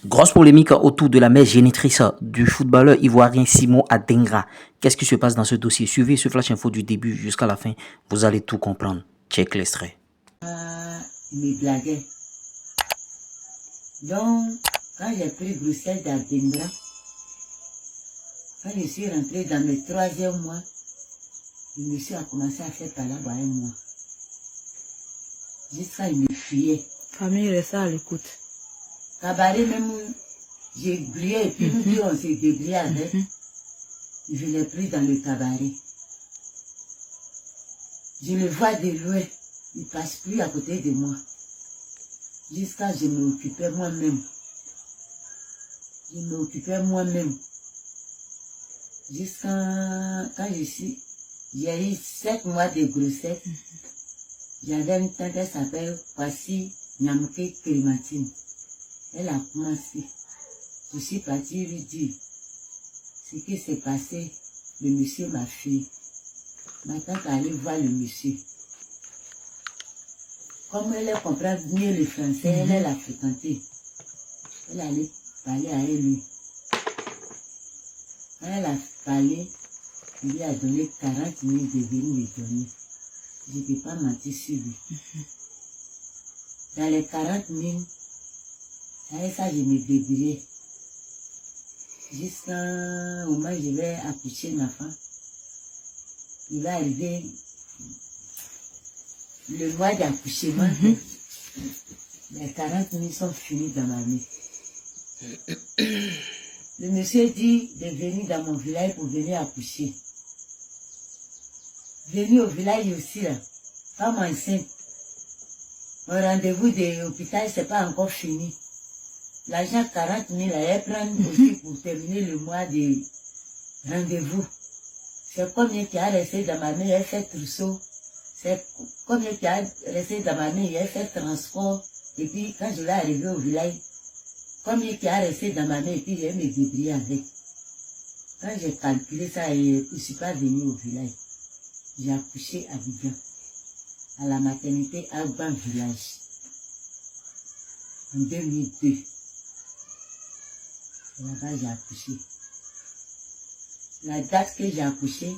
Grosse polémique autour de la mère génitrice du footballeur ivoirien Simon Adingra. Qu'est-ce qui se passe dans ce dossier? Suivez ce flash info du début jusqu'à la fin, vous allez tout comprendre. Check l'extrait. Il me blaguait. Donc, quand j'ai pris Bruxelles d'Adingra, quand je suis rentrée dans mes 3e mois, le monsieur a commencé à faire palabre à un mois. Jusqu'à il me fuyait. Famille reste à l'écoute. Cabaret même, j'ai grillé et puis nous deux on s'est débrouillé avec. Je l'ai pris dans le cabaret. Je le vois de loin, il ne passe plus à côté de moi. Jusqu'à je m'occupais moi-même. Je m'occupais moi-même. Jusqu'à quand j'ai eu 7 mois de grossesse. J'avais une tante qui s'appelle Kwasi Nyamke Kelimatine. Elle a commencé. Je suis partie lui dire ce qui s'est passé. Le monsieur m'a fui. Ma tante est allée voir le monsieur. Comme elle comprend mieux le français, elle l'a fréquenté. Elle allait parler à lui. Quand elle a parlé, il lui a donné 40 000 de venir lui donner. Je ne peux pas mentir sur lui. Dans les 40 000, avec ça, je me débrouillais. Jusqu'au moment où je vais accoucher ma femme, il va arriver le mois d'accouchement. Les 40 000 sont finis dans ma main. Le monsieur dit de venir dans mon village pour venir accoucher. Venir au village aussi, là, femme enceinte. Mon rendez-vous de l'hôpital, c'est pas encore fini. L'argent 40 000, elle prend aussi pour terminer le mois de rendez-vous. C'est combien qui a resté dans ma main, elle fait trousseau. C'est combien qui a resté dans ma main, elle fait transport. Et puis, quand je vais arriver au village, combien qui a resté dans ma main, et puis elle me débrouille avec. Quand j'ai calculé ça, je ne suis pas venue au village. J'ai accouché à Abidjan, à la maternité Agban Village, en 2002. Là-bas, j'ai accouché. La date que j'ai accouché,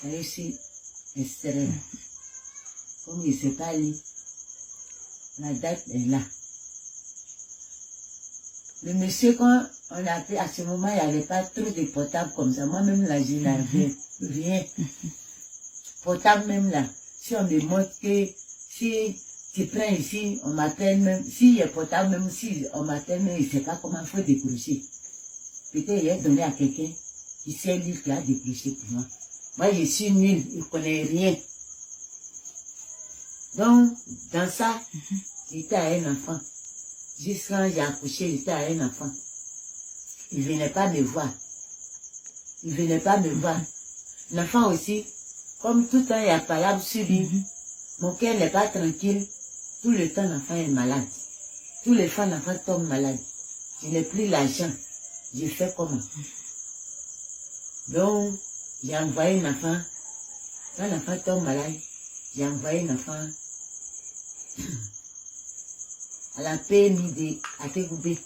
c'est ici, extrait. Comme il ne sait pas lire, la date est là. Le monsieur, quand on a appelé, à ce moment, il n'y avait pas trop de portables comme ça. Moi-même, là, je n'avais rien. Portable même là, si on me montre que si tu prends ici, on m'appelle même, si il y a portable même, si on m'appelle même, il ne sait pas comment il faut décrocher. Peut-être il a donné à quelqu'un qui sait lire, qui a décroché pour moi. Moi je suis nulle, il ne connaît rien. Donc, dans ça, j'étais à un enfant. Jusqu'à quand j'ai accouché, j'étais à un enfant. Il ne venait pas me voir. Il ne venait pas me voir. L'enfant aussi, comme tout le temps il y a palabre sur lui, mon cœur n'est pas tranquille. Tout le temps l'enfant est malade. Tout le temps l'enfant tombe malade. Je n'ai plus l'argent. Je fais comment? Donc, j'ai envoyé un enfant. Quand l'enfant tombe malade, j'ai envoyé un enfant à la PMI de Ategoubé.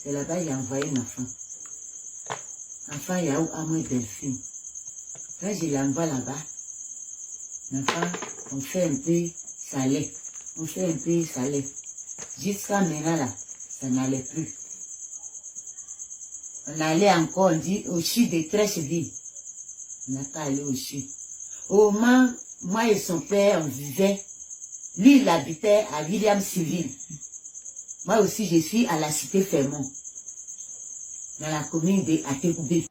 C'est là-bas j'ai envoyé un enfant. L'enfant, il y a où à moi Delphine. Quand je l'envoie là-bas, l'enfant, on fait un peu salé. On fait un peu salé. Jusqu'à maintenant, là, ça n'allait plus. On allait encore, on dit, au CHU de Trècheville. On n'a pas allé au CHU. Au moment, moi et son père, on vivait. Lui, il habitait à William Civil. Moi aussi, je suis à la cité Fermont, dans la commune de Ategoubé.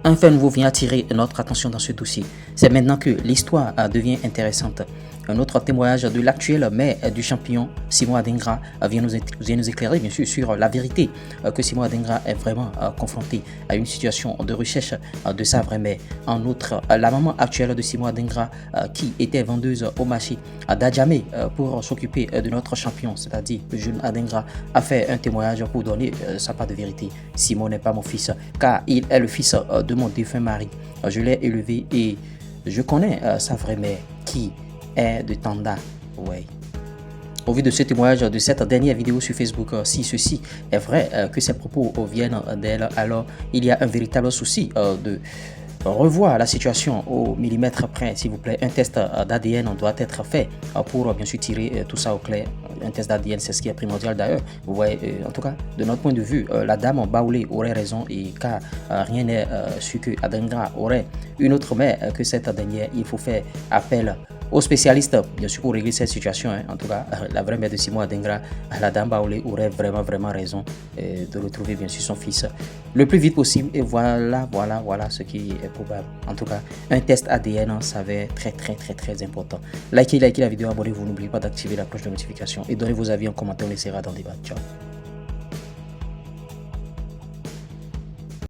Un fait nouveau vient attirer notre attention dans ce dossier. C'est maintenant que l'histoire devient intéressante. Un autre témoignage de l'actuel maire du champion, Simon Adingra, vient nous éclairer bien sûr sur la vérité que Simon Adingra est vraiment confronté à une situation de recherche de sa vraie mère. En outre, la maman actuelle de Simon Adingra, qui était vendeuse au marché d'Adjamé pour s'occuper de notre champion, c'est-à-dire le jeune Adingra, a fait un témoignage pour donner sa part de vérité. Simon n'est pas mon fils, car il est le fils de mon défunt mari. Je l'ai élevé et je connais sa vraie mère qui est de Tanda. Ouais. au vu de ce témoignage de cette dernière vidéo sur Facebook, si ceci est vrai, que ces propos viennent d'elle, alors il y a un véritable souci de revoir la situation au millimètre près, s'il vous plaît. Un test d'ADN doit être fait pour bien sûr tirer tout ça au clair. Un test d'ADN, c'est ce qui est primordial d'ailleurs. Vous voyez, en tout cas, de notre point de vue, la dame Baoulé aurait raison, et car rien n'est sûr que Adengra aurait une autre mère que cette dernière. Il faut faire appel aux spécialistes, bien sûr, pour régler cette situation. En tout cas, la vraie mère de Simon Adengra, la dame Baoulé, aurait vraiment raison de retrouver bien sûr son fils le plus vite possible. Et voilà ce qui est probable. En tout cas, un test ADN s'avère très important. Likez la vidéo, abonnez-vous, n'oubliez pas d'activer la cloche de notification et donnez vos avis en commentaire, on essaiera d'en débattre. Ciao.